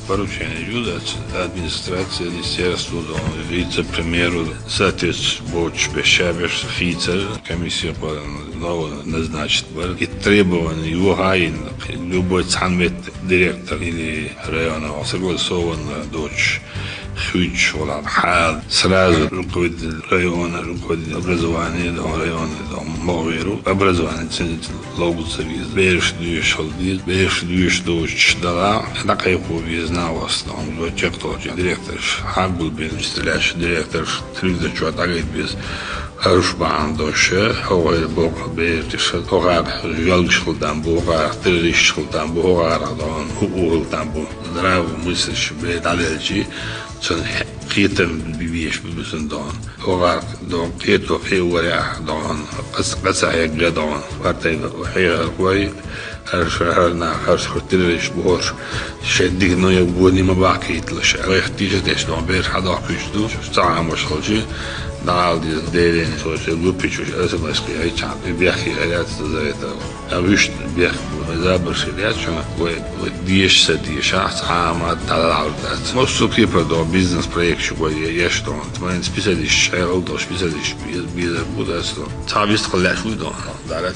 поручение юдать администрация министерства, вице-премьеру, соответственно, Боч Бешабеш, офицер, комиссия по новому назначить, и требования его гаин, любой цанмет директор или района согласованно дочь Хюч, Хад, сразу руководитель района, руководитель образования, района, Мовиру, образование, логут сервис, бережную шалдит, бережную дочь дала, такая повезна в основном, кто директор, Хак был без стреляющий директор, тридцать чего так без Рушбан доше, ховай бог бережишь, хогар, жалчилдан, богар, терроришилдан, богар, дан, угулдан, здраво мыслящий, бедалечи, цен хитем бивиш бисендан, хогар, дан, хито хеуаря, дан, касаяк дан, партай, хеуарай, هرنا هرش خطيرش بهرش شديد نوع بودني ما باقيتلش اختيجت ايش نوع بير حدا كشتو ساعة مش خلشي دال دي ديرين سوش لوبيش وش اسم اسقي اي چان بيحكي عليات زيتا اوش بيحكي زابر شريات شو وديش سديش عامة تلالدات مostو كيبر دو بيزنس بروجكت شو يش دون تمن سبيشاليش شغل دو سبيشاليش بيزر بوداس تابيست قلاش ودون دارت